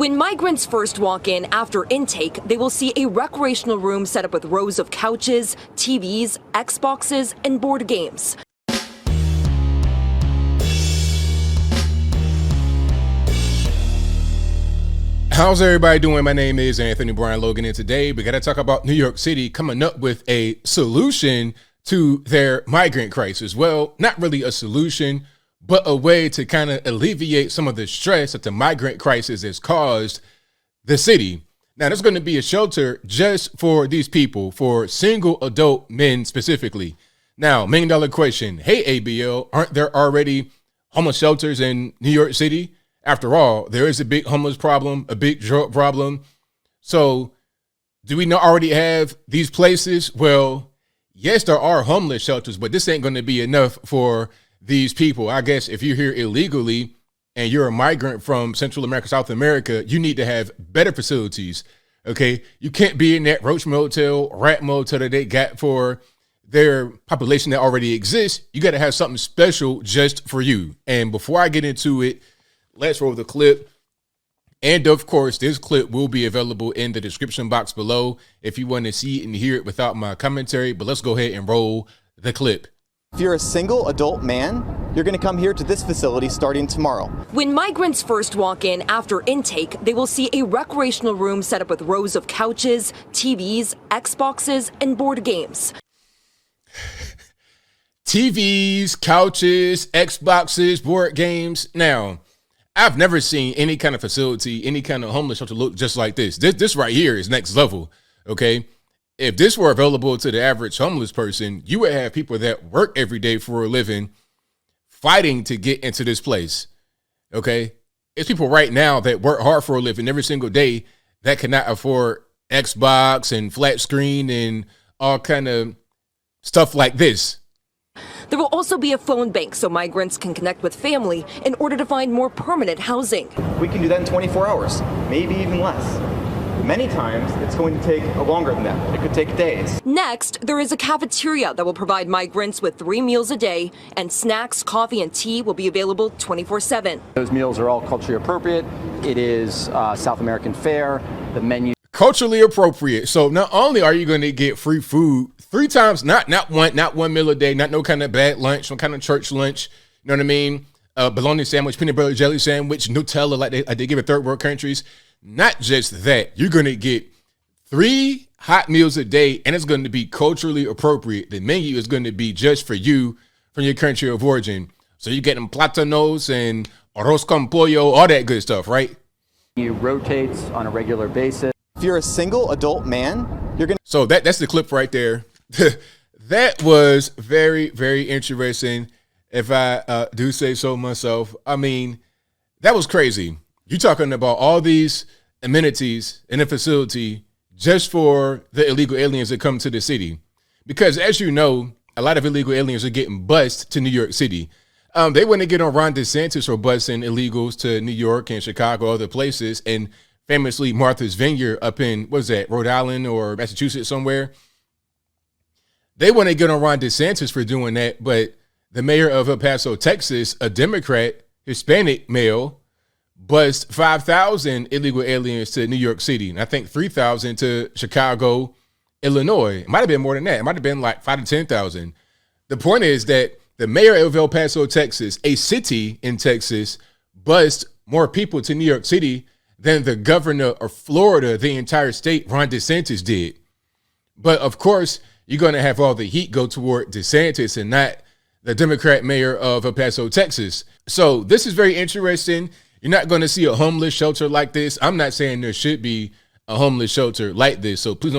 When migrants first walk in after intake, they will see a recreational room set up with rows of couches, TVs, Xboxes, and board games. How's everybody doing? My name is Anthony Brian Logan, and today we got to talk about New York City coming up with a solution to their migrant crisis. Well, not really a solution, but a way to kind of alleviate some of the stress that the migrant crisis has caused the city. Now, there's going to be a shelter just for these people, for single adult men specifically. Now, $1 million question. Hey, ABL, aren't there already homeless shelters in New York City? After all, there is a big homeless problem, a big drug problem. So do we not already have these places? Well, yes, there are homeless shelters, but this ain't going to be enough for these people. I guess if you're here illegally and you're a migrant from Central America, South America, you need to have better facilities. Okay. You can't be in that Roach Motel, Rat Motel that they got for their population that already exists. You got to have something special just for you. And before I get into it, let's roll the clip. And of course, this clip will be available in the description box below if you want to see it and hear it without my commentary. But let's go ahead and roll the clip. If you're a single adult man, you're going to come here to this facility starting tomorrow. When migrants first walk in after intake, they will see a recreational room set up with rows of couches, TVs, Xboxes, and board games. TVs, couches, Xboxes, board games. Now, I've never seen any kind of facility, any kind of homeless shelter look just like this. This right here is next level, okay? If this were available to the average homeless person, you would have people that work every day for a living fighting to get into this place, okay? It's people right now that work hard for a living every single day that cannot afford Xbox and flat screen and all kind of stuff like this. There will also be a phone bank so migrants can connect with family in order to find more permanent housing. We can do that in 24 hours, maybe even less. Many times, it's going to take longer than that. It could take days. Next, there is a cafeteria that will provide migrants with 3 meals a day, and snacks, coffee, and tea will be available 24/7. Those meals are all culturally appropriate. It is South American fare. The menu Culturally appropriate. So not only are you going to get free food 3 times, not one meal a day, not no kind of bad lunch, no kind of church lunch. You know what I mean? Bologna sandwich, peanut butter jelly sandwich, Nutella like they give in third world countries. Not just that, you're going to get 3 hot meals a day, and it's going to be culturally appropriate. The menu is going to be just for you from your country of origin. So you're getting platanos and arroz con pollo, all that good stuff, right? rotates on a regular basis. If you're a single adult man, you're going to... So that's the clip right there. That was very, very interesting, if I do say so myself. I mean, that was crazy. You're talking about all these amenities in a facility just for the illegal aliens that come to the city. Because as you know, a lot of illegal aliens are getting bussed to New York City. They want to get on Ron DeSantis for busing illegals to New York and Chicago, other places. And famously Martha's Vineyard up in, what is that, Rhode Island or Massachusetts somewhere. They want to get on Ron DeSantis for doing that. But the mayor of El Paso, Texas, a Democrat, Hispanic male, bussed 5,000 illegal aliens to New York City. And I think 3,000 to Chicago, Illinois. It might have been more than that. It might have been like 5,000 to 10,000. The point is that the mayor of El Paso, Texas, a city in Texas, bussed more people to New York City than the governor of Florida, the entire state, Ron DeSantis, did. But of course, you're going to have all the heat go toward DeSantis and not the Democrat mayor of El Paso, Texas. So this is very interesting. You're not going to see a homeless shelter like this. I'm not saying there should be a homeless shelter like this. So please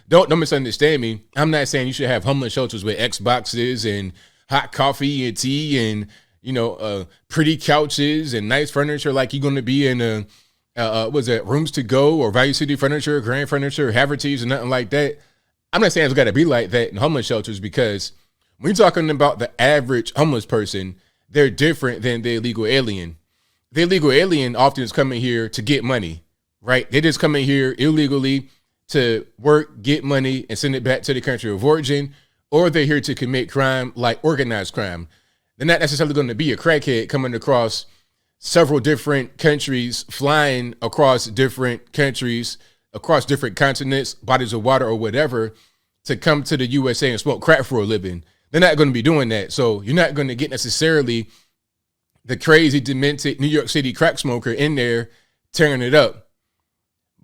don't misunderstand me. I'm not saying you should have homeless shelters with Xboxes and hot coffee and tea and, you know, pretty couches and nice furniture like you're going to be in Rooms to Go or Value City Furniture, Grand Furniture, Haverty's, or nothing like that. I'm not saying it's got to be like that in homeless shelters, because when you're talking about the average homeless person, they're different than the illegal alien. The illegal alien often is coming here to get money, right? They just come in here illegally to work, get money, and send it back to the country of origin, or they're here to commit crime like organized crime. They're not necessarily going to be a crackhead coming across several different countries, flying across different countries, across different continents, bodies of water or whatever, to come to the USA and smoke crack for a living. They're not going to be doing that. So you're not going to get necessarily the crazy, demented New York City crack smoker in there tearing it up.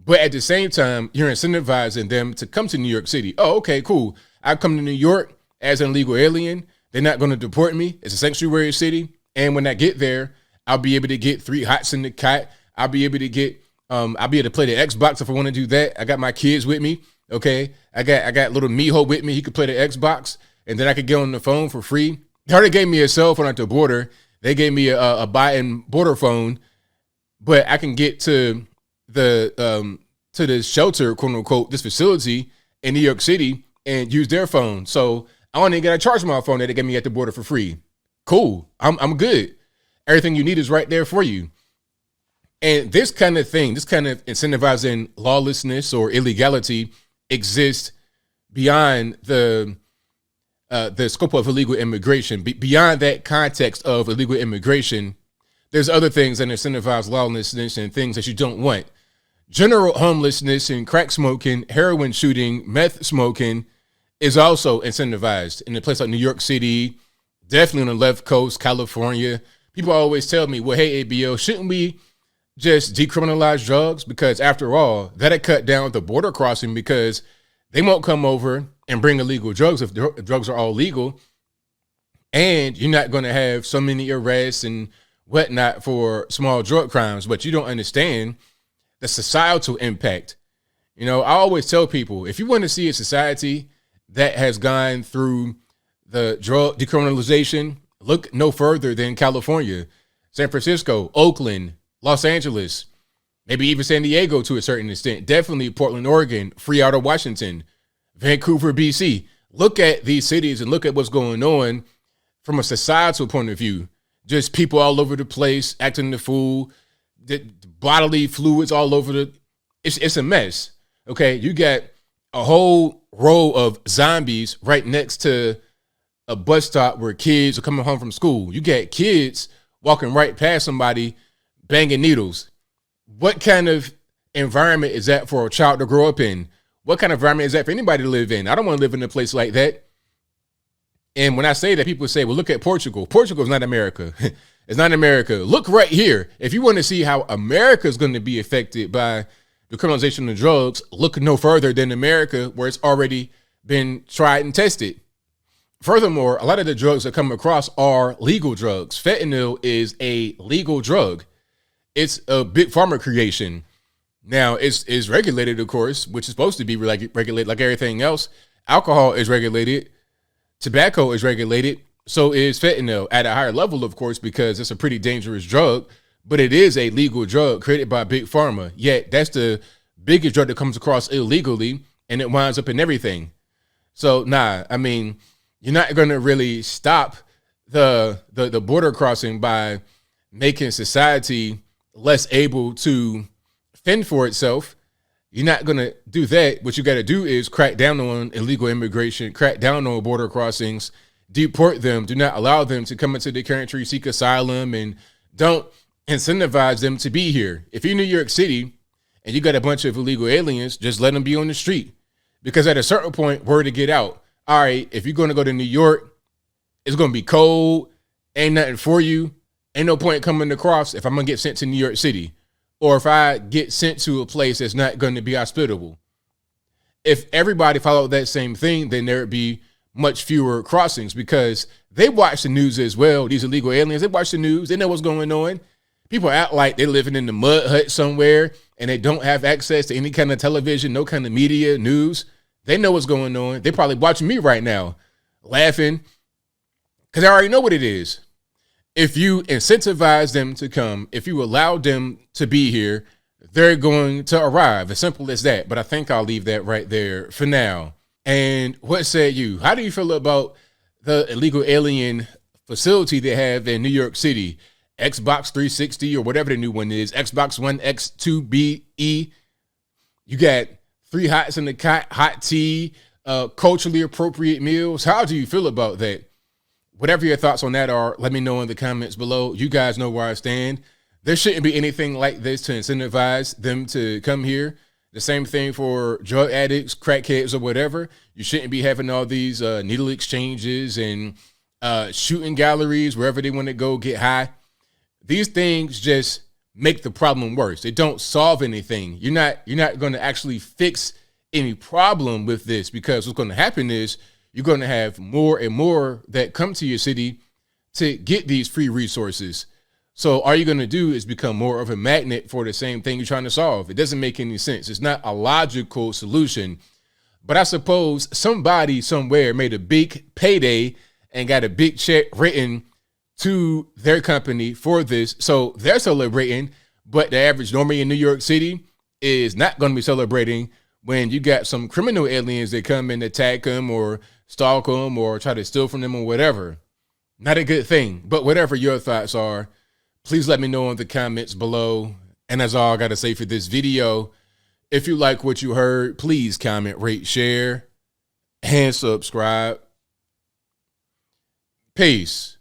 But at the same time, you're incentivizing them to come to New York City. Oh, okay, cool. I come to New York as an illegal alien. They're not going to deport me. It's a sanctuary city. And when I get there, I'll be able to get 3 hots in the cot. I'll be able to get, I'll be able to play the Xbox if I want to do that. I got my kids with me. Okay. I got little Miho with me. He could play the Xbox, and then I could get on the phone for free. They already gave me a cell phone at the border. They gave me a Biden border phone, but I can get to the shelter, quote unquote, this facility in New York City and use their phone. So I only got to charge my phone that they gave me at the border for free. Cool. I'm good. Everything you need is right there for you. And this kind of thing, this kind of incentivizing lawlessness or illegality exists beyond the scope of illegal immigration. Beyond that context of illegal immigration, there's other things that incentivize lawlessness and things that you don't want. General homelessness and crack smoking, heroin shooting, meth smoking is also incentivized in a place like New York City, definitely on the left coast, California. People always tell me, well, hey, ABO, shouldn't we just decriminalize drugs? Because after all, that'd cut down the border crossing, because they won't come over and bring illegal drugs if drugs are all legal. And you're not going to have so many arrests and whatnot for small drug crimes. But you don't understand the societal impact. You know, I always tell people, if you want to see a society that has gone through the drug decriminalization, look no further than California, San Francisco, Oakland, Los Angeles, maybe even San Diego to a certain extent, definitely Portland, Oregon, free out of Washington, Vancouver, BC. Look at these cities and look at what's going on from a societal point of view. Just people all over the place, acting the fool, the bodily fluids all over it's a mess. Okay, you got a whole row of zombies right next to a bus stop where kids are coming home from school. You got kids walking right past somebody banging needles. What kind of environment is that for a child to grow up in? What kind of environment is that for anybody to live in? I don't want to live in a place like that. And when I say that, people say, well, look at Portugal. Portugal is not America. It's not America. Look right here. If you want to see how America is going to be affected by the criminalization of drugs, look no further than America, where it's already been tried and tested. Furthermore, a lot of the drugs that come across are legal drugs. Fentanyl is a legal drug. It's a big pharma creation. Now, it's regulated, of course, which is supposed to be regulated like everything else. Alcohol is regulated. Tobacco is regulated. So is fentanyl at a higher level, of course, because it's a pretty dangerous drug, but it is a legal drug created by Big Pharma. Yet that's the biggest drug that comes across illegally, and it winds up in everything. So, I mean, you're not going to really stop the border crossing by making society less able to fend for itself. You're not going to do that. What you got to do is crack down on illegal immigration, crack down on border crossings, deport them, do not allow them to come into the country, seek asylum, and don't incentivize them to be here. If you're in New York City and you got a bunch of illegal aliens, just let them be on the street. Because at a certain point, word to get out. All right, if you're going to go to New York, it's going to be cold, ain't nothing for you, ain't no point coming across if I'm going to get sent to New York City. Or if I get sent to a place that's not going to be hospitable. If everybody followed that same thing, then there would be much fewer crossings, because they watch the news as well. These illegal aliens, they watch the news. They know what's going on. People act like they're living in the mud hut somewhere and they don't have access to any kind of television, no kind of media, news. They know what's going on. They're probably watching me right now, laughing, because I already know what it is. If you incentivize them to come, if you allow them to be here, they're going to arrive. As simple as that. But I think I'll leave that right there for now. And what say you? How do you feel about the illegal alien facility they have in New York City? Xbox 360 or whatever the new one is, Xbox One X2BE. You got 3 hots in the cot, hot tea, culturally appropriate meals. How do you feel about that? Whatever your thoughts on that are, let me know in the comments below. You guys know where I stand. There shouldn't be anything like this to incentivize them to come here. The same thing for drug addicts, crackheads, or whatever. You shouldn't be having all these needle exchanges and shooting galleries wherever they want to go get high. These things just make the problem worse. They don't solve anything. You're not going to actually fix any problem with this, because what's going to happen is you're going to have more and more that come to your city to get these free resources. So all you're going to do is become more of a magnet for the same thing you're trying to solve. It doesn't make any sense. It's not a logical solution. But I suppose somebody somewhere made a big payday and got a big check written to their company for this. So they're celebrating, but the average normie in New York City is not going to be celebrating when you got some criminal aliens that come and attack them or stalk them or try to steal from them or whatever. Not a good thing. But whatever your thoughts are, please let me know in the comments below. And that's all I got to say for this video. If you like what you heard, please comment, rate, share, and subscribe. Peace.